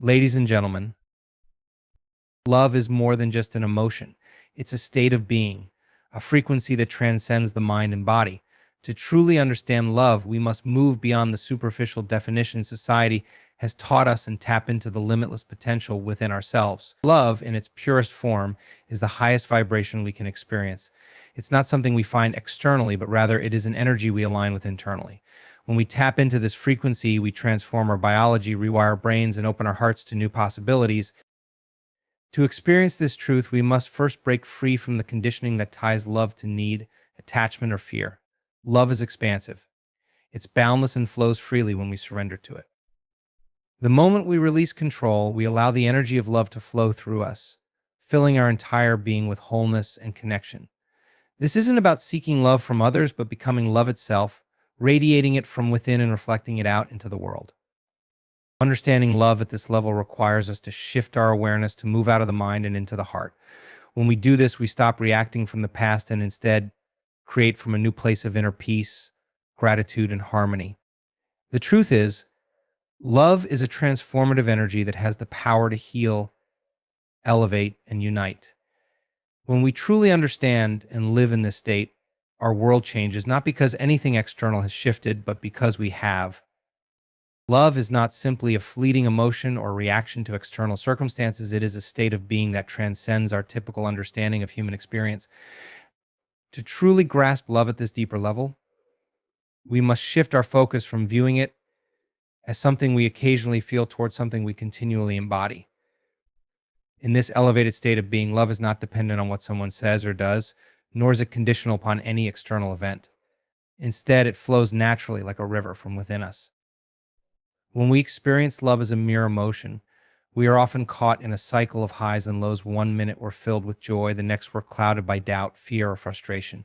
Ladies and gentlemen, love is more than just an emotion. It's a state of being, a frequency that transcends the mind and body. To truly understand love, we must move beyond the superficial definition society has taught us and tap into the limitless potential within ourselves. Love, in its purest form, is the highest vibration we can experience. It's not something we find externally, but rather it is an energy we align with internally. When we tap into this frequency, we transform our biology, rewire our brains, and open our hearts to new possibilities. To experience this truth, we must first break free from the conditioning that ties love to need, attachment, or fear. Love is expansive. It's boundless and flows freely when we surrender to it. The moment we release control, we allow the energy of love to flow through us, filling our entire being with wholeness and connection. This isn't about seeking love from others, but becoming love itself, radiating it from within and reflecting it out into the world. Understanding love at this level requires us to shift our awareness to move out of the mind and into the heart. When we do this, we stop reacting from the past and instead create from a new place of inner peace, gratitude, and harmony. The truth is, love is a transformative energy that has the power to heal, elevate, and unite. When we truly understand and live in this state, our world changes, not because anything external has shifted, but because we have. Love is not simply a fleeting emotion or reaction to external circumstances. It is a state of being that transcends our typical understanding of human experience. To truly grasp love at this deeper level, we must shift our focus from viewing it as something we occasionally feel towards something we continually embody. In this elevated state of being, love is not dependent on what someone says or does, nor is it conditional upon any external event. Instead, it flows naturally like a river from within us. When we experience love as a mere emotion, we are often caught in a cycle of highs and lows. 1 minute we're filled with joy, the next we're clouded by doubt, fear, or frustration.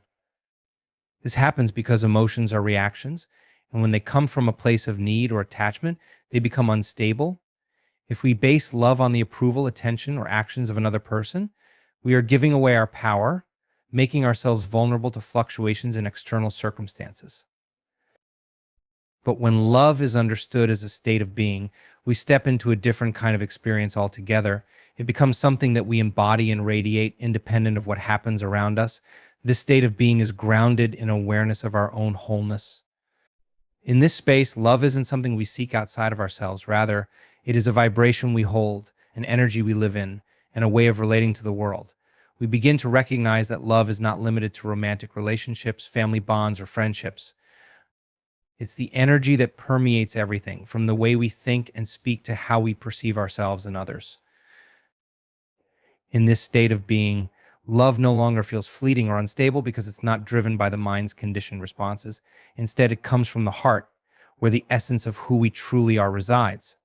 This happens because emotions are reactions, and when they come from a place of need or attachment, they become unstable. If we base love on the approval, attention, or actions of another person, we are giving away our power, making ourselves vulnerable to fluctuations in external circumstances. But when love is understood as a state of being, we step into a different kind of experience altogether. It becomes something that we embody and radiate independent of what happens around us. This state of being is grounded in awareness of our own wholeness. In this space, love isn't something we seek outside of ourselves. Rather, it is a vibration we hold, an energy we live in, and a way of relating to the world. We begin to recognize that love is not limited to romantic relationships, family bonds, or friendships. It's the energy that permeates everything, from the way we think and speak to how we perceive ourselves and others. In this state of being, love no longer feels fleeting or unstable because it's not driven by the mind's conditioned responses. Instead, it comes from the heart, where the essence of who we truly are resides.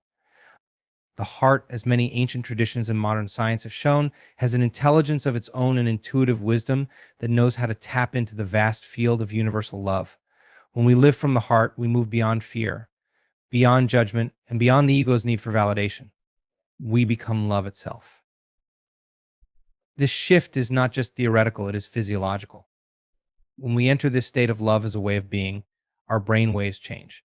The heart, as many ancient traditions and modern science have shown, has an intelligence of its own and intuitive wisdom that knows how to tap into the vast field of universal love. When we live from the heart, we move beyond fear, beyond judgment, and beyond the ego's need for validation. We become love itself. This shift is not just theoretical, it is physiological. When we enter this state of love as a way of being, our brain waves change.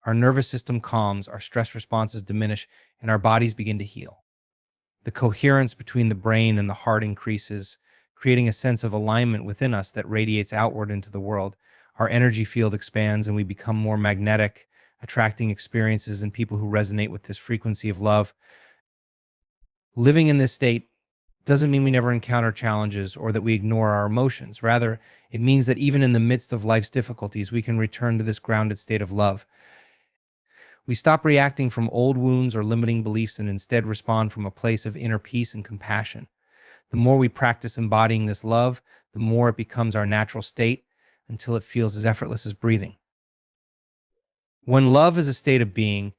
Our nervous system calms, our stress responses diminish, and our bodies begin to heal. The coherence between the brain and the heart increases, creating a sense of alignment within us that radiates outward into the world. Our energy field expands and we become more magnetic, attracting experiences and people who resonate with this frequency of love. Living in this state doesn't mean we never encounter challenges or that we ignore our emotions. Rather, it means that even in the midst of life's difficulties, we can return to this grounded state of love. We stop reacting from old wounds or limiting beliefs and instead respond from a place of inner peace and compassion. The more we practice embodying this love, the more it becomes our natural state until it feels as effortless as breathing. When love is a state of being,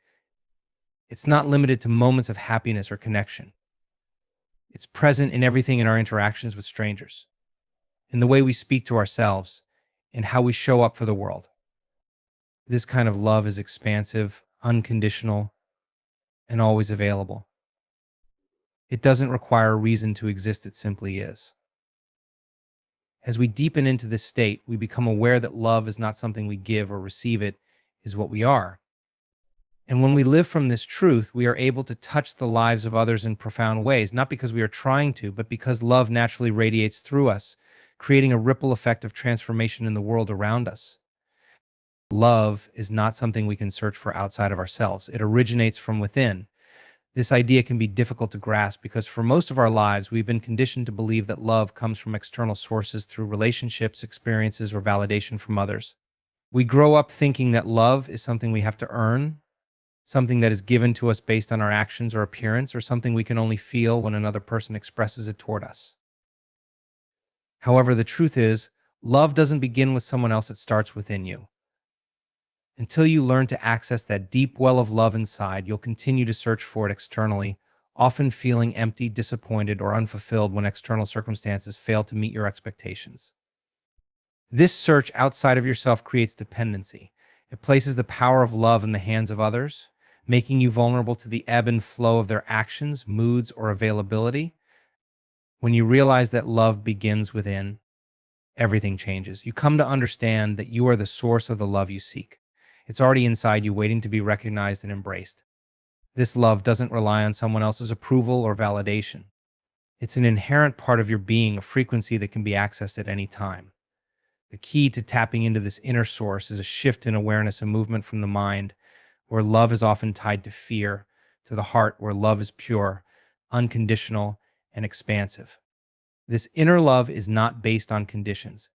it's not limited to moments of happiness or connection. It's present in everything in our interactions with strangers, in the way we speak to ourselves, and how we show up for the world. This kind of love is expansive, unconditional, and always available. It doesn't require a reason to exist, it simply is. As we deepen into this state, we become aware that love is not something we give or receive, it is what we are. And when we live from this truth, we are able to touch the lives of others in profound ways, not because we are trying to, but because love naturally radiates through us, creating a ripple effect of transformation in the world around us. Love is not something we can search for outside of ourselves. It originates from within. This idea can be difficult to grasp because for most of our lives, we've been conditioned to believe that love comes from external sources through relationships, experiences, or validation from others. We grow up thinking that love is something we have to earn, something that is given to us based on our actions or appearance, or something we can only feel when another person expresses it toward us. However, the truth is, love doesn't begin with someone else, it starts within you. Until you learn to access that deep well of love inside, you'll continue to search for it externally, often feeling empty, disappointed, or unfulfilled when external circumstances fail to meet your expectations. This search outside of yourself creates dependency. It places the power of love in the hands of others, making you vulnerable to the ebb and flow of their actions, moods, or availability. When you realize that love begins within, everything changes. You come to understand that you are the source of the love you seek. It's already inside you, waiting to be recognized and embraced. This love doesn't rely on someone else's approval or validation. It's an inherent part of your being, a frequency that can be accessed at any time. The key to tapping into this inner source is a shift in awareness, a movement from the mind, where love is often tied to fear, to the heart, where love is pure, unconditional, and expansive. This inner love is not based on conditions.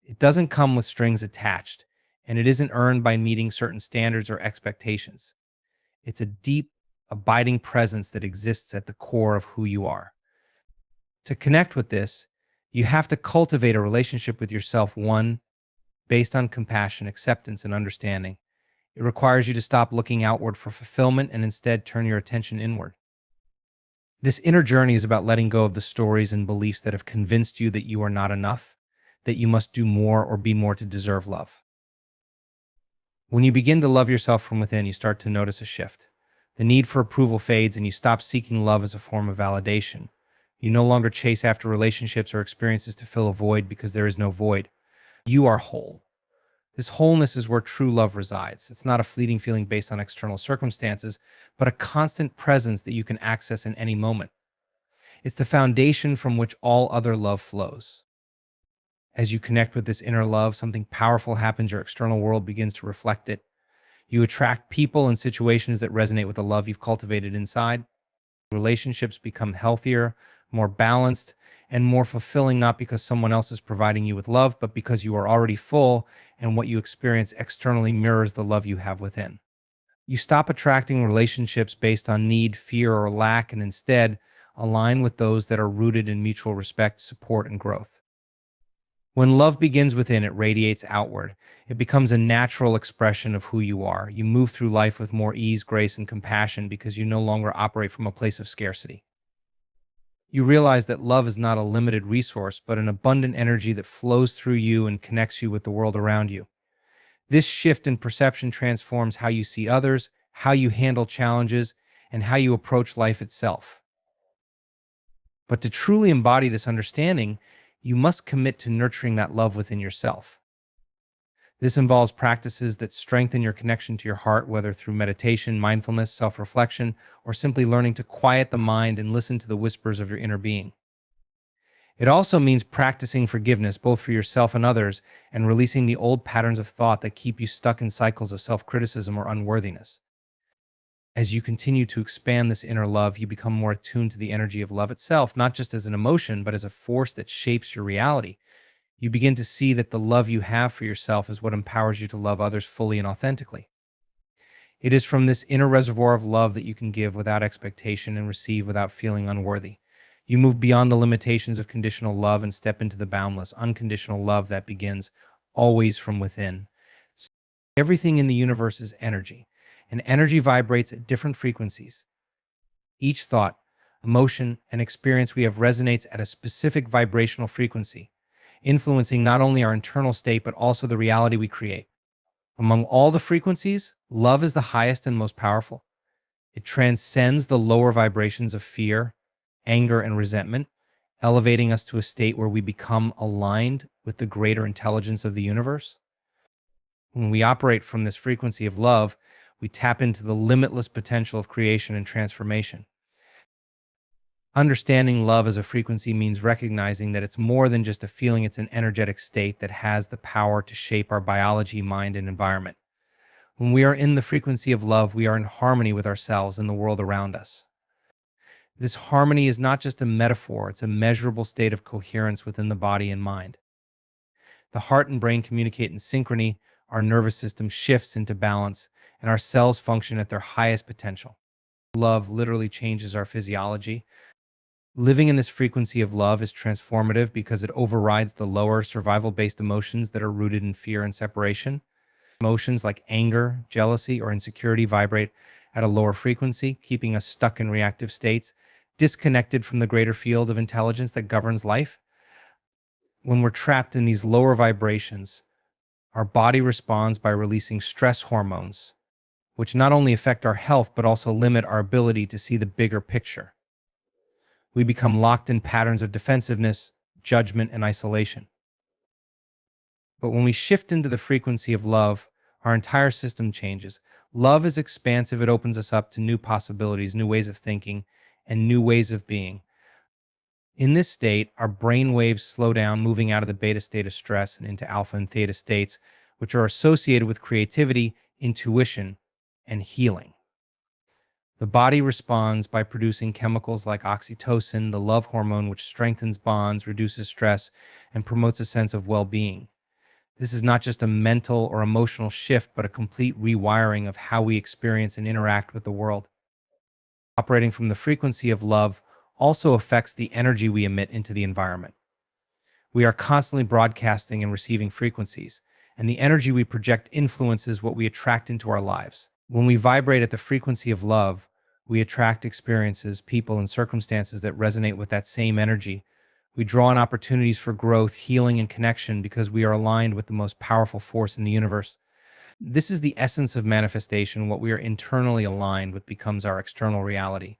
It doesn't come with strings attached, and it isn't earned by meeting certain standards or expectations. It's a deep, abiding presence that exists at the core of who you are. To connect with this, you have to cultivate a relationship with yourself, one based on compassion, acceptance, and understanding. It requires you to stop looking outward for fulfillment and instead turn your attention inward. This inner journey is about letting go of the stories and beliefs that have convinced you that you are not enough, that you must do more or be more to deserve love. When you begin to love yourself from within, you start to notice a shift. The need for approval fades and you stop seeking love as a form of validation. You no longer chase after relationships or experiences to fill a void because there is no void. You are whole. This wholeness is where true love resides. It's not a fleeting feeling based on external circumstances, but a constant presence that you can access in any moment. It's the foundation from which all other love flows. As you connect with this inner love, something powerful happens. Your external world begins to reflect it. You attract people and situations that resonate with the love you've cultivated inside. Relationships become healthier, more balanced, and more fulfilling, not because someone else is providing you with love, but because you are already full and what you experience externally mirrors the love you have within. You stop attracting relationships based on need, fear, or lack, and instead align with those that are rooted in mutual respect, support, and growth. When love begins within, it radiates outward. It becomes a natural expression of who you are. You move through life with more ease, grace, and compassion because you no longer operate from a place of scarcity. You realize that love is not a limited resource, but an abundant energy that flows through you and connects you with the world around you. This shift in perception transforms how you see others, how you handle challenges, and how you approach life itself. But to truly embody this understanding, you must commit to nurturing that love within yourself. This involves practices that strengthen your connection to your heart, whether through meditation, mindfulness, self-reflection, or simply learning to quiet the mind and listen to the whispers of your inner being. It also means practicing forgiveness, both for yourself and others, and releasing the old patterns of thought that keep you stuck in cycles of self-criticism or unworthiness. As you continue to expand this inner love, you become more attuned to the energy of love itself, not just as an emotion, but as a force that shapes your reality. You begin to see that the love you have for yourself is what empowers you to love others fully and authentically. It is from this inner reservoir of love that you can give without expectation and receive without feeling unworthy. You move beyond the limitations of conditional love and step into the boundless, unconditional love that begins always from within. Everything in the universe is energy, and energy vibrates at different frequencies. Each thought, emotion, and experience we have resonates at a specific vibrational frequency, influencing not only our internal state but also the reality we create. Among all the frequencies, love is the highest and most powerful. It transcends the lower vibrations of fear, anger, and resentment, elevating us to a state where we become aligned with the greater intelligence of the universe. When we operate from this frequency of love, we tap into the limitless potential of creation and transformation. Understanding love as a frequency means recognizing that it's more than just a feeling, it's an energetic state that has the power to shape our biology, mind, and environment. When we are in the frequency of love, we are in harmony with ourselves and the world around us. This harmony is not just a metaphor, it's a measurable state of coherence within the body and mind. The heart and brain communicate in synchrony, our nervous system shifts into balance, and our cells function at their highest potential. Love literally changes our physiology. Living in this frequency of love is transformative because it overrides the lower survival-based emotions that are rooted in fear and separation. Emotions like anger, jealousy, or insecurity vibrate at a lower frequency, keeping us stuck in reactive states, disconnected from the greater field of intelligence that governs life. When we're trapped in these lower vibrations, our body responds by releasing stress hormones, which not only affect our health but also limit our ability to see the bigger picture. We become locked in patterns of defensiveness, judgment, and isolation. But when we shift into the frequency of love, our entire system changes. Love is expansive. It opens us up to new possibilities, new ways of thinking, and new ways of being. In this state, our brain waves slow down, moving out of the beta state of stress and into alpha and theta states, which are associated with creativity, intuition, and healing. The body responds by producing chemicals like oxytocin, the love hormone, which strengthens bonds, reduces stress, and promotes a sense of well-being. This is not just a mental or emotional shift, but a complete rewiring of how we experience and interact with the world. Operating from the frequency of love also affects the energy we emit into the environment. We are constantly broadcasting and receiving frequencies, and the energy we project influences what we attract into our lives. When we vibrate at the frequency of love, we attract experiences, people, and circumstances that resonate with that same energy. We draw on opportunities for growth, healing, and connection because we are aligned with the most powerful force in the universe. This is the essence of manifestation. What we are internally aligned with becomes our external reality.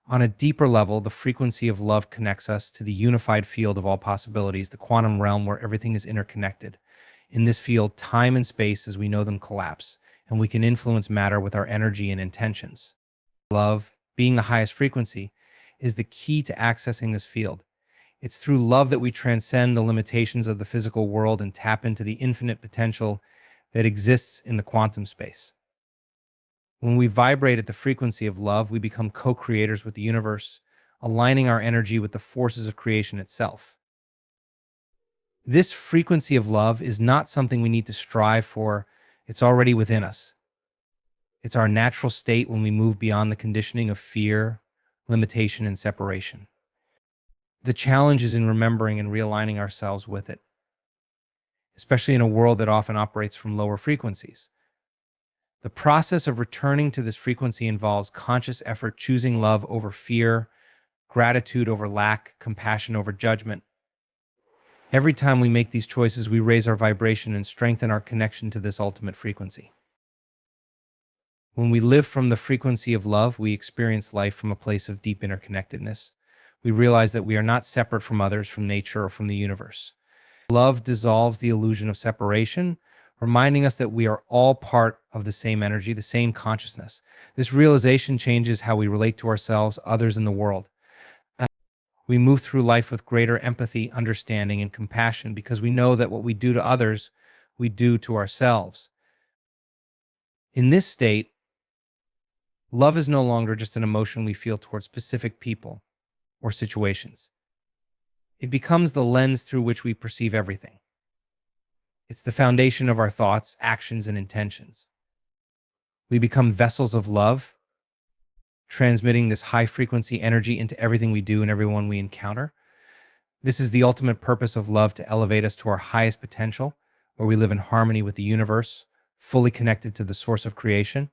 On a deeper level, the frequency of love connects us to the unified field of all possibilities, the quantum realm where everything is interconnected. In this field, time and space as we know them collapse, and we can influence matter with our energy and intentions. Love, being the highest frequency, is the key to accessing this field. It's through love that we transcend the limitations of the physical world and tap into the infinite potential that exists in the quantum space. When we vibrate at the frequency of love, we become co-creators with the universe, aligning our energy with the forces of creation itself. This frequency of love is not something we need to strive for. It's already within us. It's our natural state when we move beyond the conditioning of fear, limitation, and separation. The challenge is in remembering and realigning ourselves with it, especially in a world that often operates from lower frequencies. The process of returning to this frequency involves conscious effort, choosing love over fear, gratitude over lack, compassion over judgment. Every time we make these choices, we raise our vibration and strengthen our connection to this ultimate frequency. When we live from the frequency of love, we experience life from a place of deep interconnectedness. We realize that we are not separate from others, from nature, or from the universe. Love dissolves the illusion of separation, reminding us that we are all part of the same energy, the same consciousness. This realization changes how we relate to ourselves, others, and the world. We move through life with greater empathy, understanding, and compassion because we know that what we do to others, we do to ourselves. In this state, love is no longer just an emotion we feel towards specific people or situations. It becomes the lens through which we perceive everything. It's the foundation of our thoughts, actions, and intentions. We become vessels of love, transmitting this high-frequency energy into everything we do and everyone we encounter. This is the ultimate purpose of love, to elevate us to our highest potential, where we live in harmony with the universe, fully connected to the source of creation.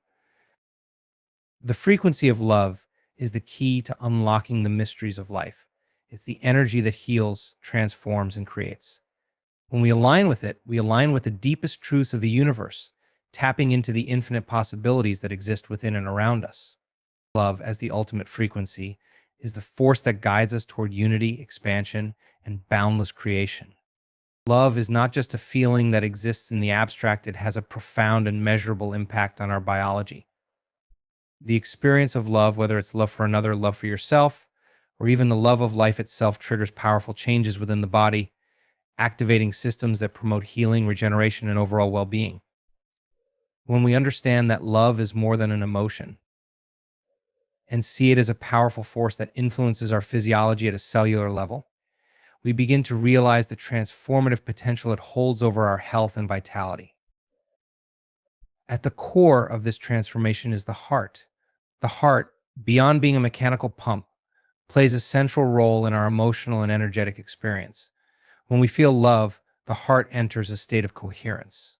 The frequency of love is the key to unlocking the mysteries of life. It's the energy that heals, transforms, and creates. When we align with it, we align with the deepest truths of the universe, tapping into the infinite possibilities that exist within and around us. Love, as the ultimate frequency, is the force that guides us toward unity, expansion, and boundless creation. Love is not just a feeling that exists in the abstract, it has a profound and measurable impact on our biology. The experience of love, whether it's love for another, love for yourself, or even the love of life itself, triggers powerful changes within the body, activating systems that promote healing, regeneration, and overall well being. When we understand that love is more than an emotion and see it as a powerful force that influences our physiology at a cellular level, we begin to realize the transformative potential it holds over our health and vitality. At the core of this transformation is the heart. The heart, beyond being a mechanical pump, plays a central role in our emotional and energetic experience. When we feel love, the heart enters a state of coherence.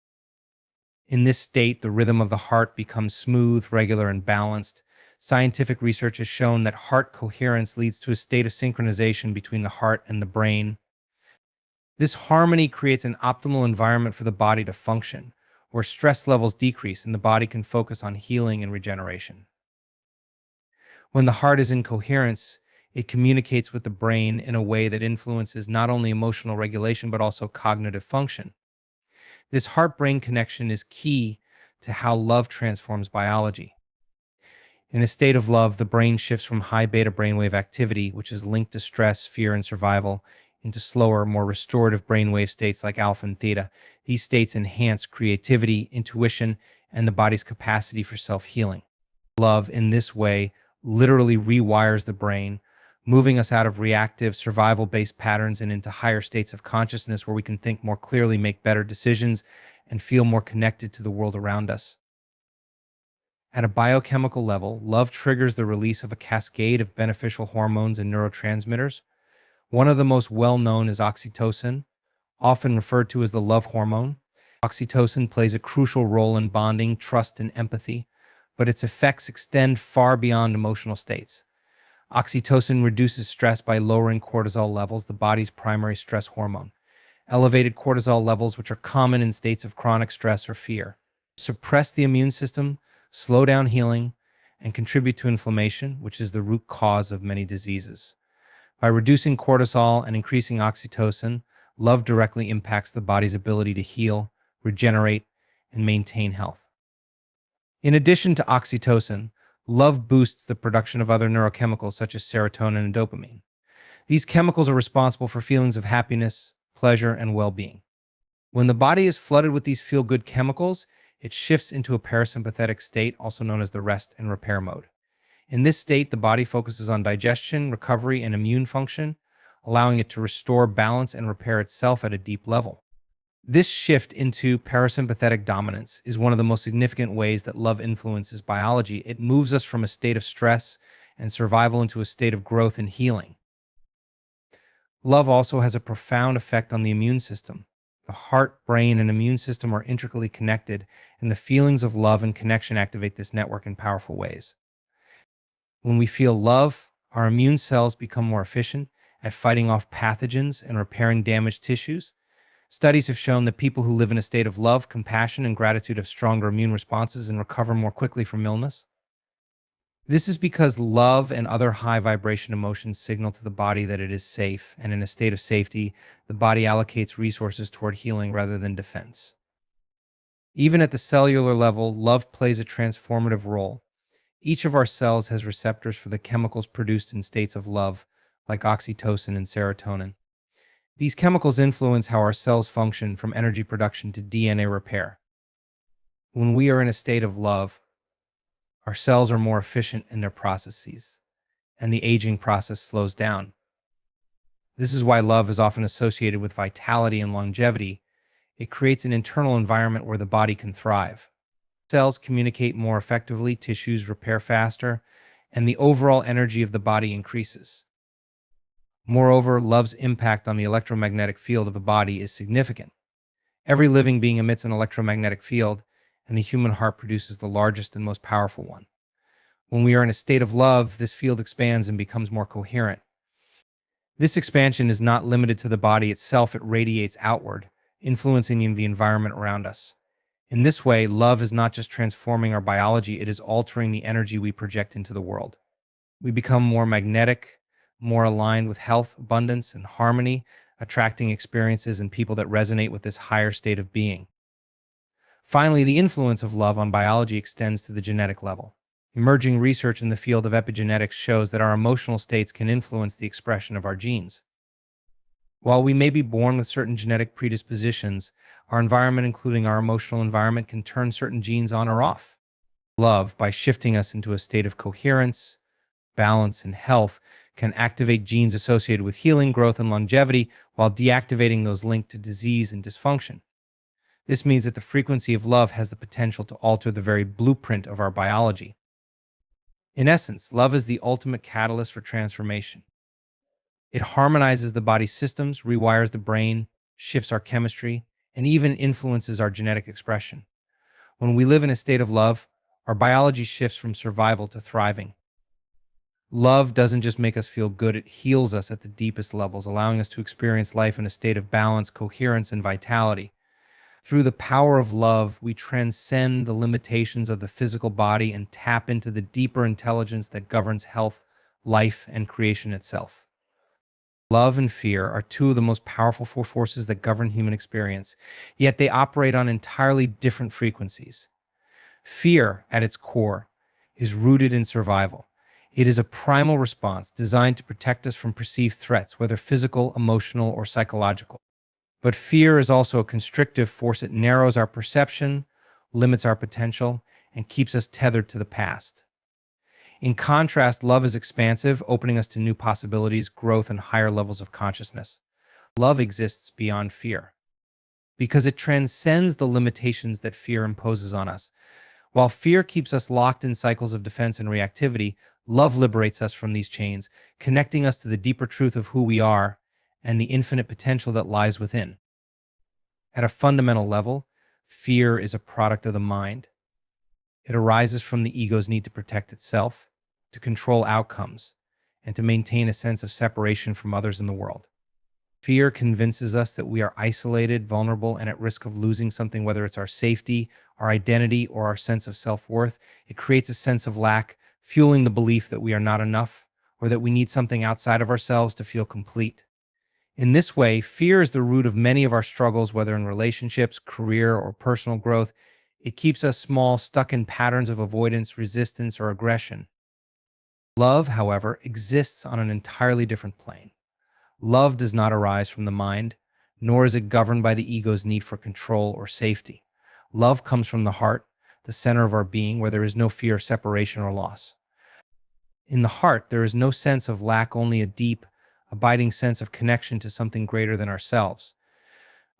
In this state, the rhythm of the heart becomes smooth, regular, and balanced. Scientific research has shown that heart coherence leads to a state of synchronization between the heart and the brain. This harmony creates an optimal environment for the body to function, where stress levels decrease and the body can focus on healing and regeneration. When the heart is in coherence, it communicates with the brain in a way that influences not only emotional regulation but also cognitive function. This heart-brain connection is key to how love transforms biology. In a state of love, the brain shifts from high beta brainwave activity, which is linked to stress, fear, and survival, into slower, more restorative brainwave states like alpha and theta. These states enhance creativity, intuition, and the body's capacity for self-healing. Love, in this way, literally rewires the brain, moving us out of reactive, survival-based patterns and into higher states of consciousness where we can think more clearly, make better decisions, and feel more connected to the world around us. At a biochemical level, love triggers the release of a cascade of beneficial hormones and neurotransmitters. One of the most well-known is oxytocin, often referred to as the love hormone. Oxytocin plays a crucial role in bonding, trust, and empathy, but its effects extend far beyond emotional states. Oxytocin reduces stress by lowering cortisol levels, the body's primary stress hormone. Elevated cortisol levels, which are common in states of chronic stress or fear, suppress the immune system, slow down healing, and contribute to inflammation, which is the root cause of many diseases. By reducing cortisol and increasing oxytocin, love directly impacts the body's ability to heal, regenerate, and maintain health. In addition to oxytocin, love boosts the production of other neurochemicals such as serotonin and dopamine. These chemicals are responsible for feelings of happiness, pleasure, and well-being. When the body is flooded with these feel-good chemicals, it shifts into a parasympathetic state, also known as the rest and repair mode. In this state, the body focuses on digestion, recovery, and immune function, allowing it to restore balance and repair itself at a deep level. This shift into parasympathetic dominance is one of the most significant ways that love influences biology. It moves us from a state of stress and survival into a state of growth and healing. Love also has a profound effect on the immune system. The heart, brain, and immune system are intricately connected, and the feelings of love and connection activate this network in powerful ways. When we feel love, our immune cells become more efficient at fighting off pathogens and repairing damaged tissues. Studies have shown that people who live in a state of love, compassion, and gratitude have stronger immune responses and recover more quickly from illness. This is because love and other high vibration emotions signal to the body that it is safe, and in a state of safety, the body allocates resources toward healing rather than defense. Even at the cellular level, love plays a transformative role. Each of our cells has receptors for the chemicals produced in states of love, like oxytocin and serotonin. These chemicals influence how our cells function, from energy production to DNA repair. When we are in a state of love, our cells are more efficient in their processes, and the aging process slows down. This is why love is often associated with vitality and longevity. It creates an internal environment where the body can thrive. Cells communicate more effectively, tissues repair faster, and the overall energy of the body increases. Moreover, love's impact on the electromagnetic field of the body is significant. Every living being emits an electromagnetic field, and the human heart produces the largest and most powerful one. When we are in a state of love, this field expands and becomes more coherent. This expansion is not limited to the body itself, it radiates outward, influencing the environment around us. In this way, love is not just transforming our biology, it is altering the energy we project into the world. We become more magnetic, more aligned with health, abundance, and harmony, attracting experiences and people that resonate with this higher state of being. Finally, the influence of love on biology extends to the genetic level. Emerging research in the field of epigenetics shows that our emotional states can influence the expression of our genes. While we may be born with certain genetic predispositions, our environment, including our emotional environment, can turn certain genes on or off. Love, by shifting us into a state of coherence, balance, and health, can activate genes associated with healing, growth, and longevity, while deactivating those linked to disease and dysfunction. This means that the frequency of love has the potential to alter the very blueprint of our biology. In essence, love is the ultimate catalyst for transformation. It harmonizes the body's systems, rewires the brain, shifts our chemistry, and even influences our genetic expression. When we live in a state of love, our biology shifts from survival to thriving. Love doesn't just make us feel good, it heals us at the deepest levels, allowing us to experience life in a state of balance, coherence, and vitality. Through the power of love, we transcend the limitations of the physical body and tap into the deeper intelligence that governs health, life, and creation itself. Love and fear are two of the most powerful forces that govern human experience, yet they operate on entirely different frequencies. Fear, at its core, is rooted in survival. It is a primal response designed to protect us from perceived threats, whether physical, emotional, or psychological. But fear is also a constrictive force. It narrows our perception, limits our potential, and keeps us tethered to the past. In contrast, love is expansive, opening us to new possibilities, growth, and higher levels of consciousness. Love exists beyond fear because it transcends the limitations that fear imposes on us. While fear keeps us locked in cycles of defense and reactivity, love liberates us from these chains, connecting us to the deeper truth of who we are and the infinite potential that lies within. At a fundamental level, fear is a product of the mind. It arises from the ego's need to protect itself, to control outcomes, and to maintain a sense of separation from others in the world. Fear convinces us that we are isolated, vulnerable, and at risk of losing something, whether it's our safety, our identity, or our sense of self-worth. It creates a sense of lack, fueling the belief that we are not enough, or that we need something outside of ourselves to feel complete. In this way, fear is the root of many of our struggles, whether in relationships, career, or personal growth. It keeps us small, stuck in patterns of avoidance, resistance, or aggression. Love, however, exists on an entirely different plane. Love does not arise from the mind, nor is it governed by the ego's need for control or safety. Love comes from the heart, the center of our being, where there is no fear of separation or loss. In the heart, there is no sense of lack, only a deep, abiding sense of connection to something greater than ourselves.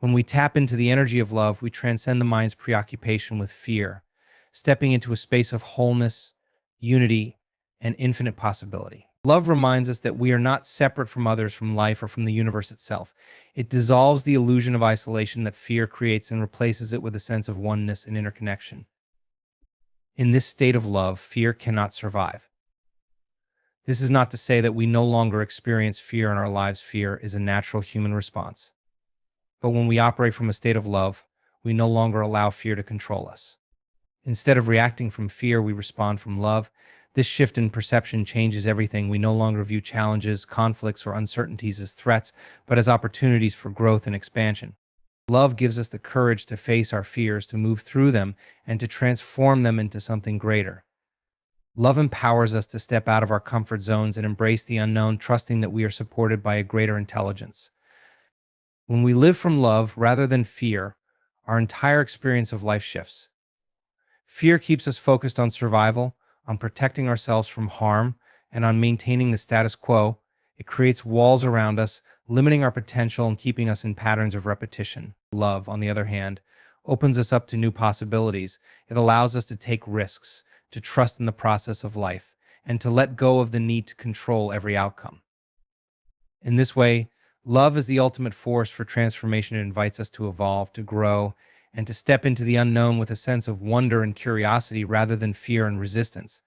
When we tap into the energy of love, we transcend the mind's preoccupation with fear, stepping into a space of wholeness, unity, and infinite possibility. Love reminds us that we are not separate from others, from life, or from the universe itself. It dissolves the illusion of isolation that fear creates and replaces it with a sense of oneness and interconnection. In this state of love, fear cannot survive. This is not to say that we no longer experience fear in our lives. Fear is a natural human response. But when we operate from a state of love, we no longer allow fear to control us. Instead of reacting from fear, we respond from love. This shift in perception changes everything. We no longer view challenges, conflicts, or uncertainties as threats, but as opportunities for growth and expansion. Love gives us the courage to face our fears, to move through them, and to transform them into something greater. Love empowers us to step out of our comfort zones and embrace the unknown, trusting that we are supported by a greater intelligence. When we live from love rather than fear, our entire experience of life shifts. Fear keeps us focused on survival, on protecting ourselves from harm, and on maintaining the status quo. It creates walls around us, limiting our potential and keeping us in patterns of repetition. Love, on the other hand, opens us up to new possibilities. It allows us to take risks, to trust in the process of life, and to let go of the need to control every outcome. In this way, love is the ultimate force for transformation. It invites us to evolve, to grow, and to step into the unknown with a sense of wonder and curiosity rather than fear and resistance.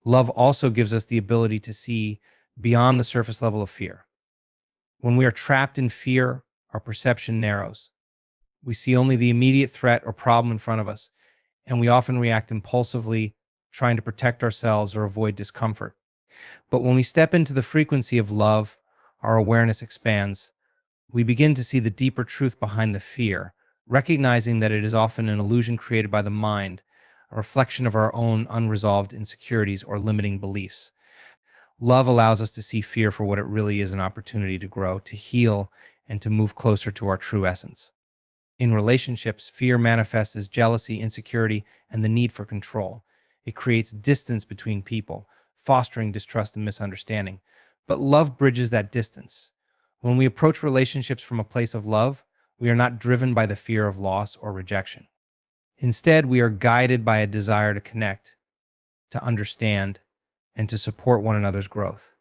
Love also gives us the ability to see beyond the surface level of fear. When we are trapped in fear, our perception narrows. We see only the immediate threat or problem in front of us, and we often react impulsively, trying to protect ourselves or avoid discomfort. But when we step into the frequency of love, our awareness expands. We begin to see the deeper truth behind the fear, recognizing that it is often an illusion created by the mind, a reflection of our own unresolved insecurities or limiting beliefs. Love allows us to see fear for what it really is, an opportunity to grow, to heal, and to move closer to our true essence. In relationships, fear manifests as jealousy, insecurity, and the need for control. It creates distance between people, fostering distrust and misunderstanding. But love bridges that distance. When we approach relationships from a place of love, we are not driven by the fear of loss or rejection. Instead, we are guided by a desire to connect, to understand, and to support one another's growth.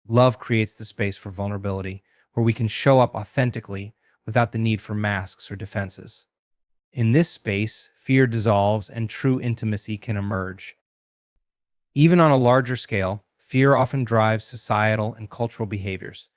Love creates the space for vulnerability, where we can show up authentically without the need for masks or defenses. In this space, fear dissolves and true intimacy can emerge. Even on a larger scale, fear often drives societal and cultural behaviors.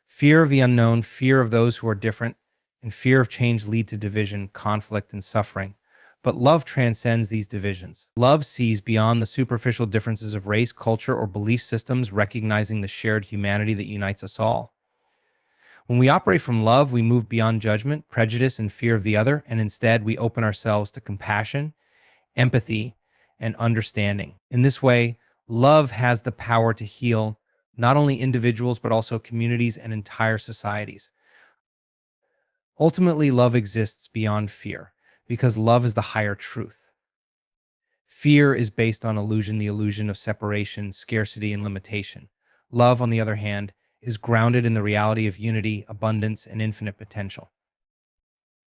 Fear of the unknown, fear of those who are different, and fear of change lead to division, conflict, and suffering. But love transcends these divisions. Love sees beyond the superficial differences of race, culture, or belief systems, recognizing the shared humanity that unites us all. When we operate from love, we move beyond judgment, prejudice, and fear of the other, and instead we open ourselves to compassion, empathy, and understanding. In this way, love has the power to heal not only individuals, but also communities and entire societies. Ultimately, love exists beyond fear, because love is the higher truth. Fear is based on illusion, the illusion of separation, scarcity, and limitation. Love, on the other hand, is grounded in the reality of unity, abundance, and infinite potential.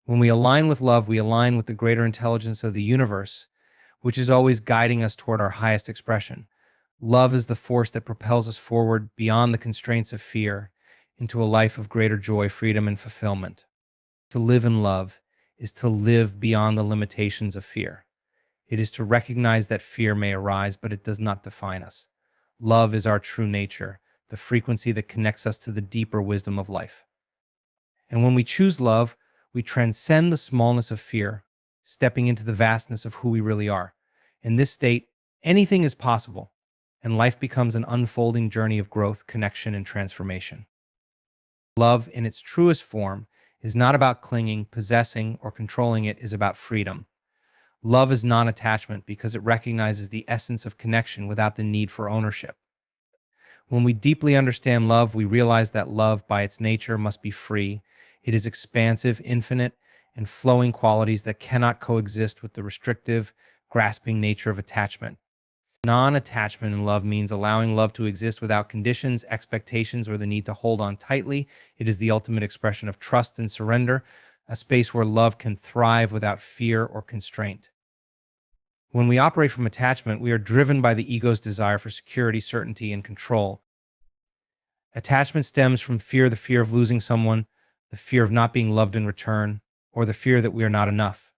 When we align with love, we align with the greater intelligence of the universe, which is always guiding us toward our highest expression. Love is the force that propels us forward beyond the constraints of fear into a life of greater joy, freedom, and fulfillment. To live in love is to live beyond the limitations of fear. It is to recognize that fear may arise, but it does not define us. Love is our true nature, the frequency that connects us to the deeper wisdom of life. And when we choose love, we transcend the smallness of fear, stepping into the vastness of who we really are. In this state, anything is possible, and life becomes an unfolding journey of growth, connection, and transformation. Love, in its truest form, is not about clinging, possessing, or controlling. It is about freedom. Love is non-attachment because it recognizes the essence of connection without the need for ownership. When we deeply understand love, we realize that love, by its nature, must be free. It is expansive, infinite, and flowing qualities that cannot coexist with the restrictive, grasping nature of attachment. Non-attachment in love means allowing love to exist without conditions, expectations, or the need to hold on tightly. It is the ultimate expression of trust and surrender, a space where love can thrive without fear or constraint. When we operate from attachment, we are driven by the ego's desire for security, certainty, and control. Attachment stems from fear, the fear of losing someone, the fear of not being loved in return, or the fear that we are not enough.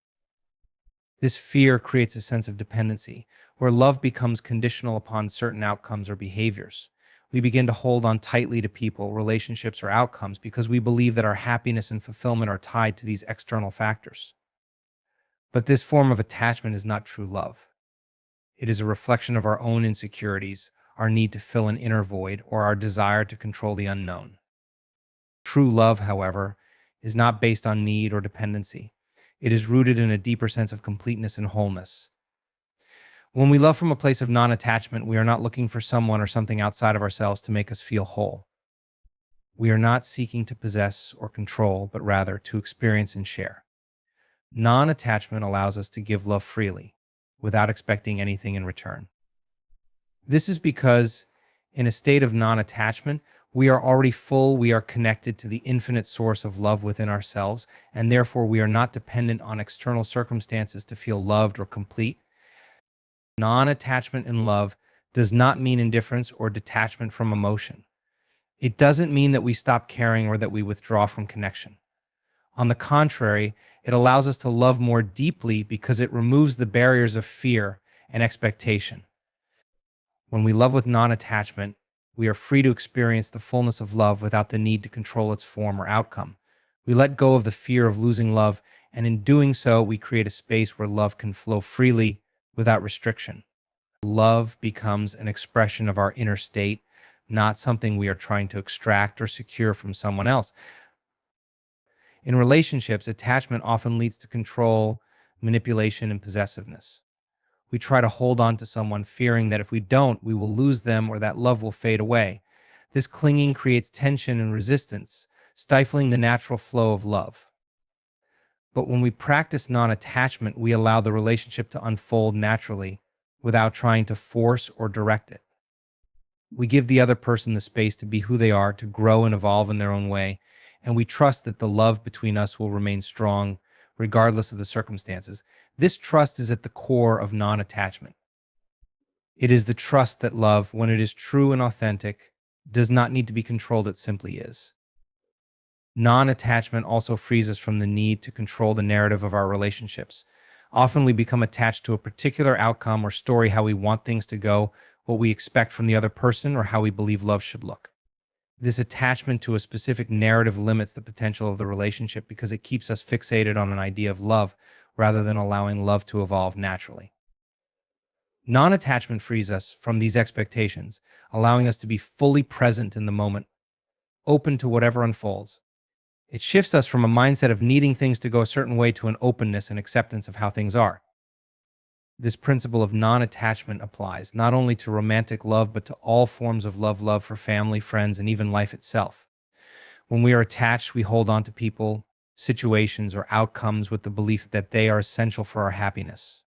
This fear creates a sense of dependency, where love becomes conditional upon certain outcomes or behaviors. We begin to hold on tightly to people, relationships, or outcomes because we believe that our happiness and fulfillment are tied to these external factors. But this form of attachment is not true love. It is a reflection of our own insecurities, our need to fill an inner void, or our desire to control the unknown. True love, however, is not based on need or dependency. It is rooted in a deeper sense of completeness and wholeness. When we love from a place of non-attachment, we are not looking for someone or something outside of ourselves to make us feel whole. We are not seeking to possess or control, but rather to experience and share. Non-attachment allows us to give love freely, without expecting anything in return. This is because, in a state of non-attachment, we are already full, we are connected to the infinite source of love within ourselves, and therefore we are not dependent on external circumstances to feel loved or complete. Non-attachment in love does not mean indifference or detachment from emotion. It doesn't mean that we stop caring or that we withdraw from connection. On the contrary, it allows us to love more deeply because it removes the barriers of fear and expectation. When we love with non-attachment, we are free to experience the fullness of love without the need to control its form or outcome. We let go of the fear of losing love, and in doing so, we create a space where love can flow freely without restriction. Love becomes an expression of our inner state, not something we are trying to extract or secure from someone else. In relationships, attachment often leads to control, manipulation, and possessiveness. We try to hold on to someone fearing that if we don't, we will lose them or that love will fade away. This clinging creates tension and resistance, stifling the natural flow of love. But when we practice non-attachment, we allow the relationship to unfold naturally without trying to force or direct it. We give the other person the space to be who they are, to grow and evolve in their own way, and we trust that the love between us will remain strong regardless of the circumstances. This trust is at the core of non-attachment. It is the trust that love, when it is true and authentic, does not need to be controlled, it simply is. Non-attachment also frees us from the need to control the narrative of our relationships. Often we become attached to a particular outcome or story, how we want things to go, what we expect from the other person, or how we believe love should look. This attachment to a specific narrative limits the potential of the relationship because it keeps us fixated on an idea of love rather than allowing love to evolve naturally. Non-attachment frees us from these expectations, allowing us to be fully present in the moment, open to whatever unfolds. It shifts us from a mindset of needing things to go a certain way to an openness and acceptance of how things are. This principle of non-attachment applies not only to romantic love, but to all forms of love for family, friends, and even life itself. When we are attached, we hold on to people, situations, or outcomes with the belief that they are essential for our happiness.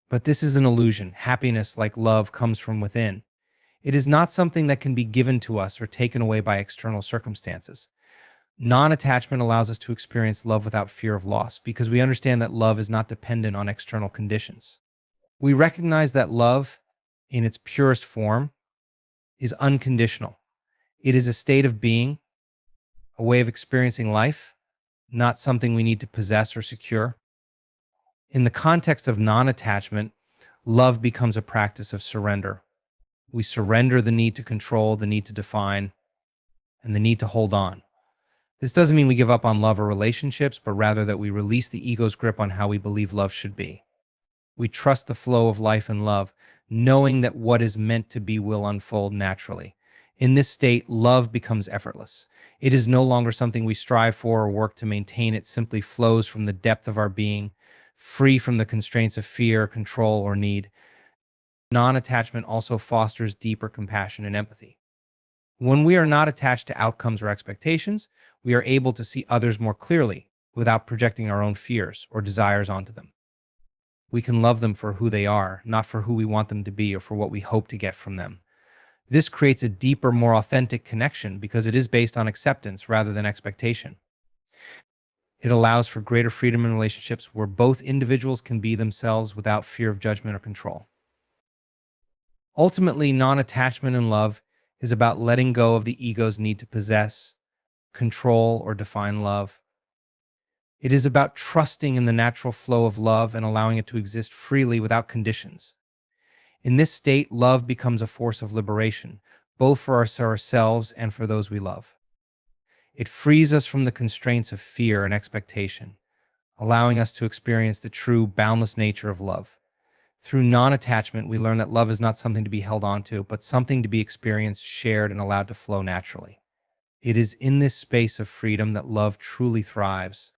But this is an illusion. Happiness, like love, comes from within. It is not something that can be given to us or taken away by external circumstances. Non-attachment allows us to experience love without fear of loss because we understand that love is not dependent on external conditions. We recognize that love, in its purest form, is unconditional. It is a state of being, a way of experiencing life, not something we need to possess or secure. In the context of non-attachment, love becomes a practice of surrender. We surrender the need to control, the need to define, and the need to hold on. This doesn't mean we give up on love or relationships, but rather that we release the ego's grip on how we believe love should be. We trust the flow of life and love, knowing that what is meant to be will unfold naturally. In this state, love becomes effortless. It is no longer something we strive for or work to maintain. It simply flows from the depth of our being, free from the constraints of fear, control, or need. Non-attachment also fosters deeper compassion and empathy. When we are not attached to outcomes or expectations, we are able to see others more clearly without projecting our own fears or desires onto them. We can love them for who they are, not for who we want them to be or for what we hope to get from them. This creates a deeper, more authentic connection because it is based on acceptance rather than expectation. It allows for greater freedom in relationships where both individuals can be themselves without fear of judgment or control. Ultimately, non-attachment in love is about letting go of the ego's need to possess, control, or define love. It is about trusting in the natural flow of love and allowing it to exist freely without conditions. In this state, love becomes a force of liberation, both for ourselves and for those we love. It frees us from the constraints of fear and expectation, allowing us to experience the true, boundless nature of love. Through non-attachment, we learn that love is not something to be held onto, but something to be experienced, shared, and allowed to flow naturally. It is in this space of freedom that love truly thrives.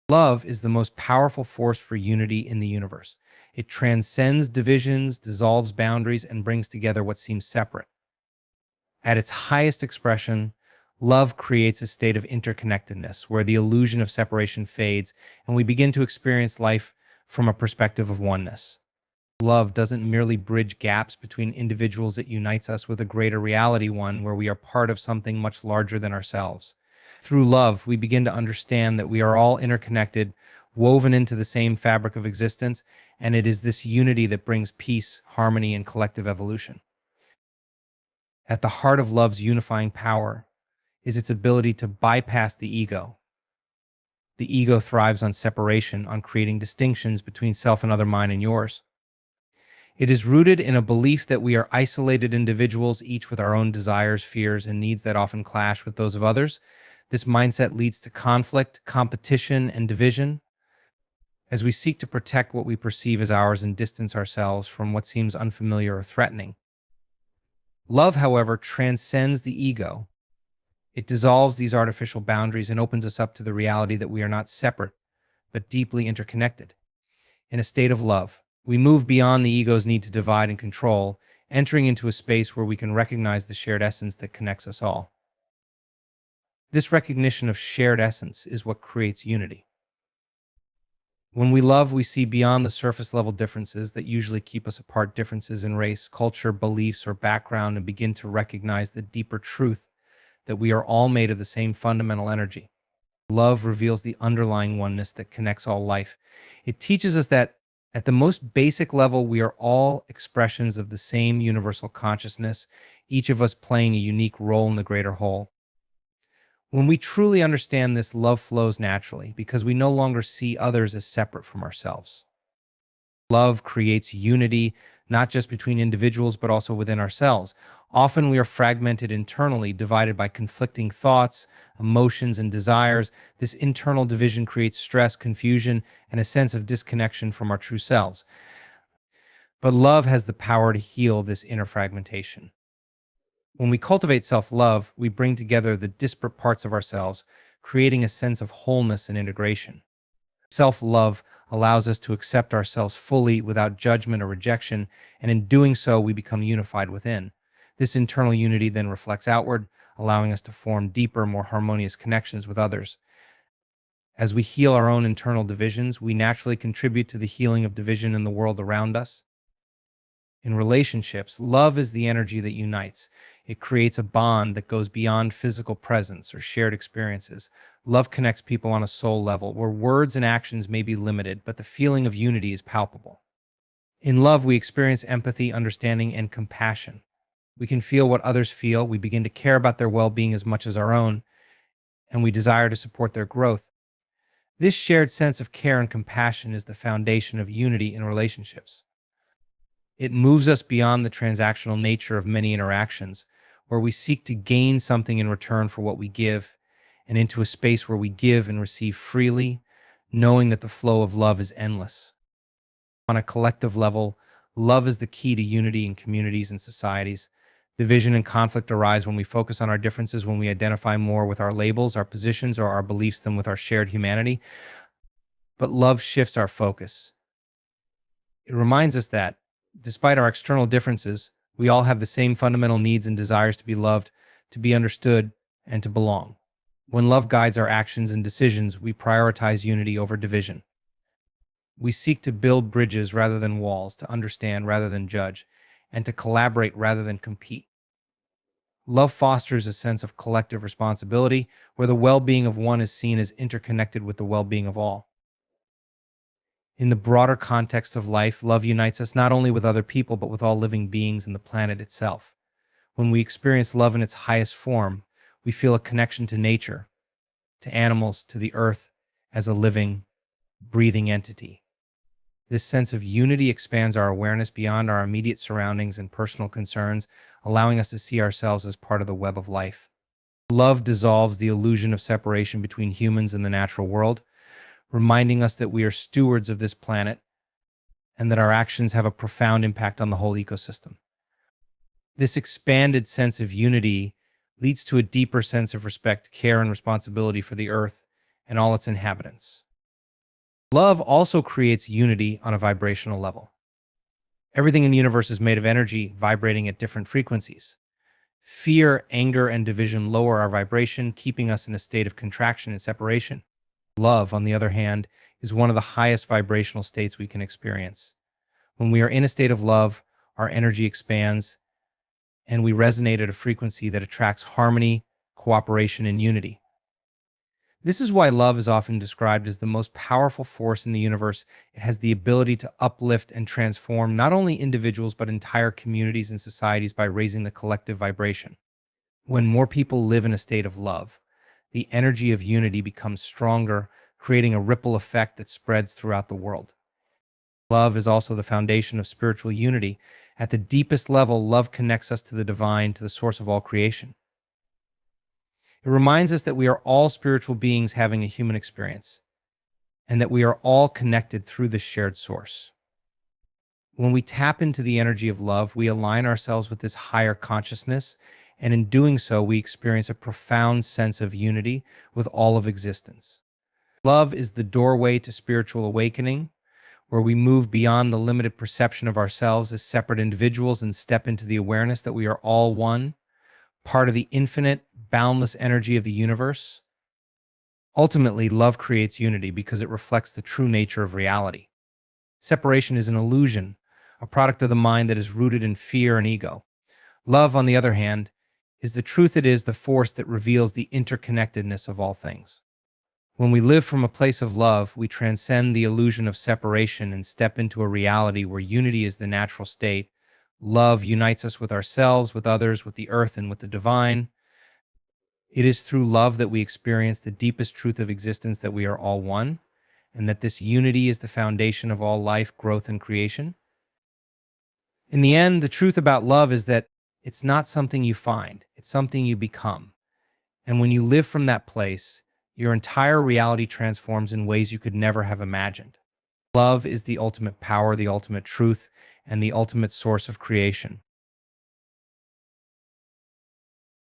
Love is the most powerful force for unity in the universe. It transcends divisions, dissolves boundaries, and brings together what seems separate. At its highest expression, love creates a state of interconnectedness where the illusion of separation fades and we begin to experience life from a perspective of oneness. Love doesn't merely bridge gaps between individuals, it unites us with a greater reality, one where we are part of something much larger than ourselves. Through love, we begin to understand that we are all interconnected, woven into the same fabric of existence, and it is this unity that brings peace, harmony, and collective evolution. At the heart of love's unifying power is its ability to bypass the ego. The ego thrives on separation, on creating distinctions between self and other, mine and yours. It is rooted in a belief that we are isolated individuals, each with our own desires, fears, and needs that often clash with those of others. This mindset leads to conflict, competition, and division. as we seek to protect what we perceive as ours and distance ourselves from what seems unfamiliar or threatening. Love, however, transcends the ego. It dissolves these artificial boundaries and opens us up to the reality that we are not separate, but deeply interconnected. In a state of love, we move beyond the ego's need to divide and control, entering into a space where we can recognize the shared essence that connects us all. This recognition of shared essence is what creates unity. When we love, we see beyond the surface level differences that usually keep us apart, differences in race, culture, beliefs, or background, and begin to recognize the deeper truth that we are all made of the same fundamental energy. Love reveals the underlying oneness that connects all life. It teaches us that at the most basic level, we are all expressions of the same universal consciousness, each of us playing a unique role in the greater whole. When we truly understand this, love flows naturally because we no longer see others as separate from ourselves. Love creates unity, not just between individuals, but also within ourselves. Often we are fragmented internally, divided by conflicting thoughts, emotions, and desires. This internal division creates stress, confusion, and a sense of disconnection from our true selves. But love has the power to heal this inner fragmentation. When we cultivate self-love, we bring together the disparate parts of ourselves, creating a sense of wholeness and integration. Self-love allows us to accept ourselves fully without judgment or rejection, and in doing so, we become unified within. This internal unity then reflects outward, allowing us to form deeper, more harmonious connections with others. As we heal our own internal divisions, we naturally contribute to the healing of division in the world around us. In relationships, love is the energy that unites. It creates a bond that goes beyond physical presence or shared experiences. Love connects people on a soul level, where words and actions may be limited, but the feeling of unity is palpable. In love, we experience empathy, understanding, and compassion. We can feel what others feel, we begin to care about their well-being as much as our own, and we desire to support their growth. This shared sense of care and compassion is the foundation of unity in relationships. It moves us beyond the transactional nature of many interactions, where we seek to gain something in return for what we give, and into a space where we give and receive freely, knowing that the flow of love is endless. On a collective level, love is the key to unity in communities and societies. Division and conflict arise when we focus on our differences, when we identify more with our labels, our positions, or our beliefs than with our shared humanity. But love shifts our focus. It reminds us that, despite our external differences, we all have the same fundamental needs and desires to be loved, to be understood, and to belong. When love guides our actions and decisions, we prioritize unity over division. We seek to build bridges rather than walls, to understand rather than judge, and to collaborate rather than compete. Love fosters a sense of collective responsibility, where the well-being of one is seen as interconnected with the well-being of all. In the broader context of life, love unites us not only with other people, but with all living beings and the planet itself. When we experience love in its highest form, we feel a connection to nature, to animals, to the earth, as a living, breathing entity. This sense of unity expands our awareness beyond our immediate surroundings and personal concerns, allowing us to see ourselves as part of the web of life. Love dissolves the illusion of separation between humans and the natural world, reminding us that we are stewards of this planet and that our actions have a profound impact on the whole ecosystem. This expanded sense of unity leads to a deeper sense of respect, care, and responsibility for the earth and all its inhabitants. Love also creates unity on a vibrational level. Everything in the universe is made of energy vibrating at different frequencies. Fear, anger, and division lower our vibration, keeping us in a state of contraction and separation. Love, on the other hand, is one of the highest vibrational states we can experience. When we are in a state of love, our energy expands, and we resonate at a frequency that attracts harmony, cooperation, and unity. This is why love is often described as the most powerful force in the universe. It has the ability to uplift and transform not only individuals, but entire communities and societies by raising the collective vibration. When more people live in a state of love, the energy of unity becomes stronger, creating a ripple effect that spreads throughout the world. Love is also the foundation of spiritual unity. At the deepest level, love connects us to the divine, to the source of all creation. It reminds us that we are all spiritual beings having a human experience. and that we are all connected through this shared source. When we tap into the energy of love, we align ourselves with this higher consciousness, and in doing so, we experience a profound sense of unity with all of existence. Love is the doorway to spiritual awakening, where we move beyond the limited perception of ourselves as separate individuals and step into the awareness that we are all one, part of the infinite, boundless energy of the universe. Ultimately, love creates unity because it reflects the true nature of reality. Separation is an illusion, a product of the mind that is rooted in fear and ego. Love, on the other hand, is the truth. It is the force that reveals the interconnectedness of all things. When we live from a place of love, we transcend the illusion of separation and step into a reality where unity is the natural state. Love unites us with ourselves, with others, with the earth, and with the divine. It is through love that we experience the deepest truth of existence, that we are all one, and that this unity is the foundation of all life, growth, and creation. In the end, the truth about love is that it's not something you find, it's something you become. And when you live from that place, your entire reality transforms in ways you could never have imagined. Love is the ultimate power, the ultimate truth, and the ultimate source of creation.